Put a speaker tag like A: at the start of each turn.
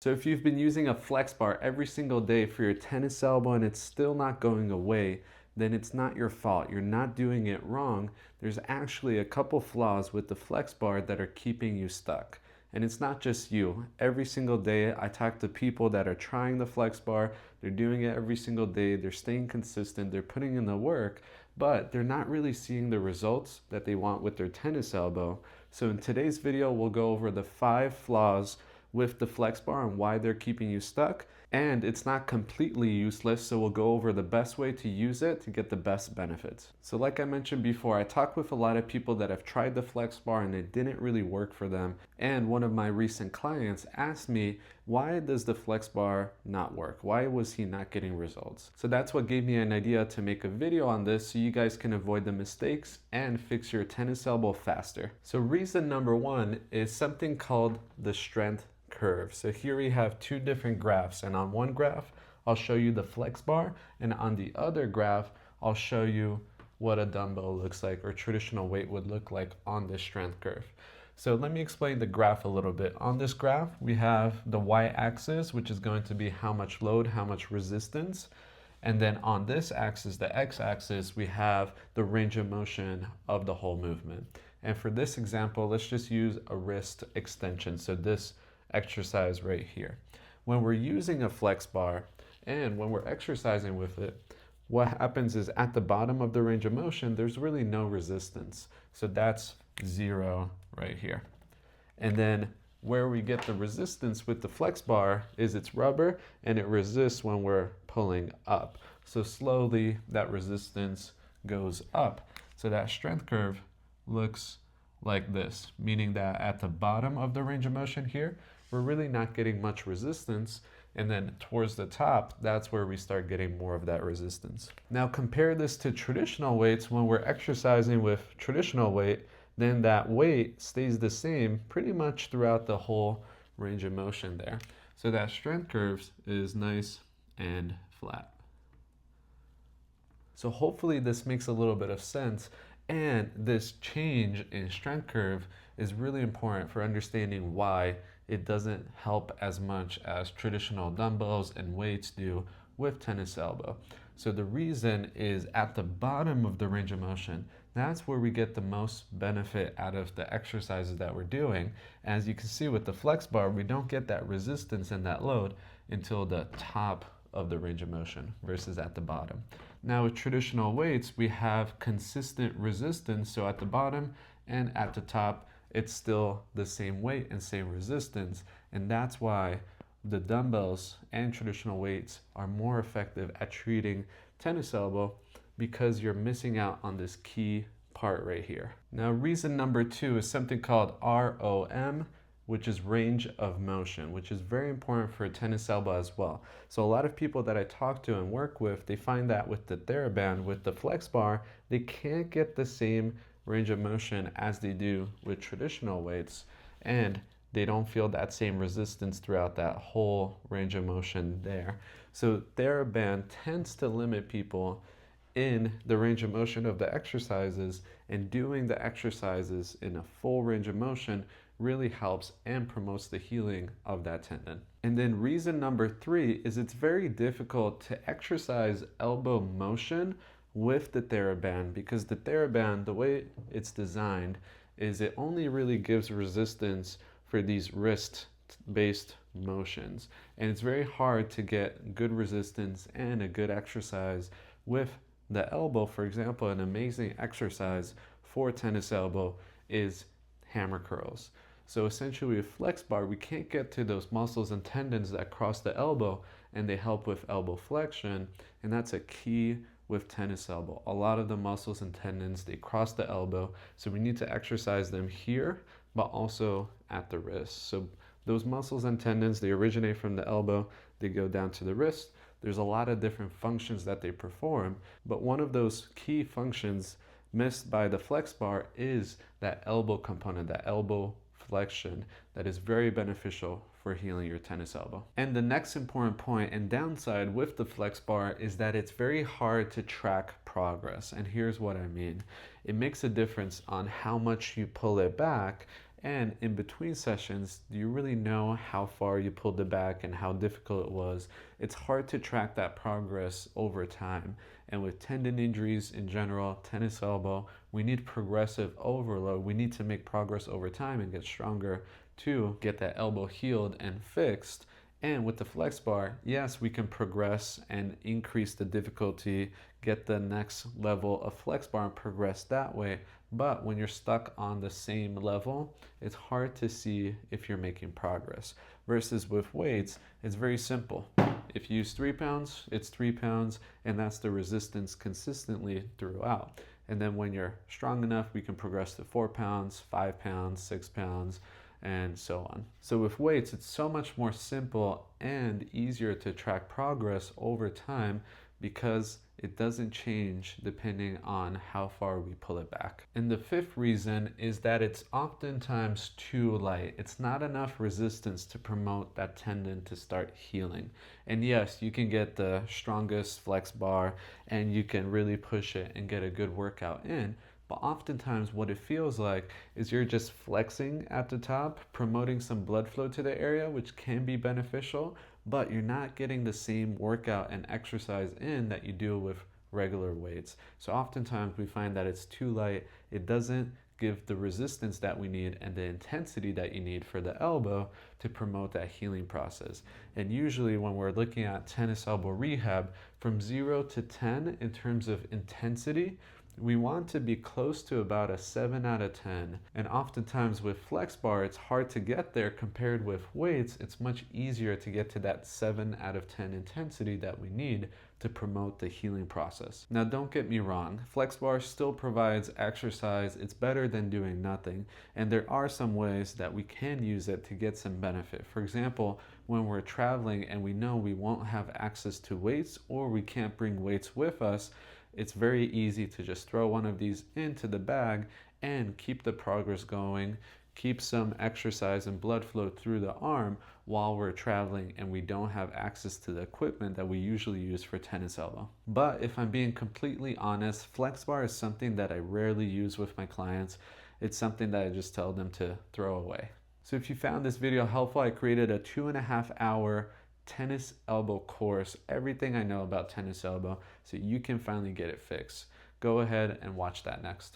A: So if you've been using a FlexBar every single day for your tennis elbow and it's still not going away, then it's not your fault. You're not doing it wrong. There's actually a couple flaws with the FlexBar that are keeping you stuck. And it's not just you. Every single day I talk to people that are trying the FlexBar. They're doing it every single day. They're staying consistent. They're putting in the work, but they're not really seeing the results that they want with their tennis elbow. So in today's video, we'll go over the 5 flaws with the FlexBar and why they're keeping you stuck. And it's not completely useless, so we'll go over the best way to use it to get the best benefits. So like I mentioned before, I talk with a lot of people that have tried the FlexBar and it didn't really work for them. And one of my recent clients asked me, why does the FlexBar not work? Why was he not getting results? So that's what gave me an idea to make a video on this so you guys can avoid the mistakes and fix your tennis elbow faster. So reason number 1 is something called the strength curve. So here we have 2 different graphs, and on one graph I'll show you the FlexBar, and on the other graph I'll show you what a dumbbell looks like or traditional weight would look like on this strength curve. So let me explain the graph a little bit. On this graph we have the y-axis, which is going to be how much load, how much resistance, and then on this axis, the x-axis, we have the range of motion of the whole movement. And for this example, let's just use a wrist extension, so this exercise right here. When we're using a FlexBar and when we're exercising with it, what happens is at the bottom of the range of motion, there's really no resistance. So that's 0 right here. And then where we get the resistance with the FlexBar is it's rubber and it resists when we're pulling up. So slowly that resistance goes up. So that strength curve looks like this, meaning that at the bottom of the range of motion here, we're really not getting much resistance, and then towards the top, that's where we start getting more of that resistance. Now compare this to traditional weights. When we're exercising with traditional weight, then that weight stays the same pretty much throughout the whole range of motion there. So that strength curve is nice and flat. So hopefully this makes a little bit of sense. And this change in strength curve is really important for understanding why it doesn't help as much as traditional dumbbells and weights do with tennis elbow. So the reason is at the bottom of the range of motion, that's where we get the most benefit out of the exercises that we're doing. As you can see with the FlexBar, we don't get that resistance and that load until the top of the range of motion versus at the bottom. Now with traditional weights, we have consistent resistance. So at the bottom and at the top, it's still the same weight and same resistance. And that's why the dumbbells and traditional weights are more effective at treating tennis elbow, because you're missing out on this key part right here. Now reason number 2 is something called ROM, which is range of motion, which is very important for a tennis elbow as well. So a lot of people that I talk to and work with, they find that with the TheraBand, with the FlexBar, they can't get the same range of motion as they do with traditional weights, and they don't feel that same resistance throughout that whole range of motion there. So TheraBand tends to limit people in the range of motion of the exercises, and doing the exercises in a full range of motion really helps and promotes the healing of that tendon. And then reason number 3 is it's very difficult to exercise elbow motion with the TheraBand, because the TheraBand, the way it's designed, is it only really gives resistance for these wrist-based motions. And it's very hard to get good resistance and a good exercise with the elbow. For example, an amazing exercise for tennis elbow is hammer curls. So essentially with FlexBar, we can't get to those muscles and tendons that cross the elbow, and they help with elbow flexion, and that's a key with tennis elbow. A lot of the muscles and tendons, they cross the elbow, so we need to exercise them here, but also at the wrist. So those muscles and tendons, they originate from the elbow, they go down to the wrist. There's a lot of different functions that they perform, but one of those key functions missed by the FlexBar is that elbow component, that elbow flexion, that is very beneficial for healing your tennis elbow. And the next important point and downside with the FlexBar is that it's very hard to track progress. And here's what I mean. It makes a difference on how much you pull it back And in between sessions, do you really know how far you pulled it back and how difficult it was? It's hard to track that progress over time. And with tendon injuries in general, tennis elbow, we need progressive overload. We need to make progress over time and get stronger to get that elbow healed and fixed. And with the FlexBar, yes, we can progress and increase the difficulty, get the next level of FlexBar and progress that way. But when you're stuck on the same level, it's hard to see if you're making progress. Versus with weights, it's very simple. If you use 3 pounds, it's 3 pounds, and that's the resistance consistently throughout. And then when you're strong enough, we can progress to 4 pounds, 5 pounds, 6 pounds, and so on. So with weights, it's so much more simple and easier to track progress over time because it doesn't change depending on how far we pull it back. And the fifth reason is that it's oftentimes too light. It's not enough resistance to promote that tendon to start healing. And yes, you can get the strongest flex bar and you can really push it and get a good workout in. But oftentimes what it feels like is you're just flexing at the top, promoting some blood flow to the area, which can be beneficial, but you're not getting the same workout and exercise in that you do with regular weights. So oftentimes we find that it's too light. It doesn't give the resistance that we need and the intensity that you need for the elbow to promote that healing process. And usually when we're looking at tennis elbow rehab, from 0 to 10 in terms of intensity, we want to be close to about a 7 out of 10. And oftentimes with FlexBar, it's hard to get there compared with weights. It's much easier to get to that 7 out of 10 intensity that we need to promote the healing process. Now, don't get me wrong, FlexBar still provides exercise. It's better than doing nothing. And there are some ways that we can use it to get some benefit. For example, when we're traveling and we know we won't have access to weights or we can't bring weights with us, it's very easy to just throw one of these into the bag and keep the progress going, keep some exercise and blood flow through the arm while we're traveling and we don't have access to the equipment that we usually use for tennis elbow. But if I'm being completely honest, FlexBar is something that I rarely use with my clients. It's something that I just tell them to throw away. So if you found this video helpful, I created a 2.5-hour tennis elbow course, everything I know about tennis elbow, so you can finally get it fixed. Go ahead and watch that next.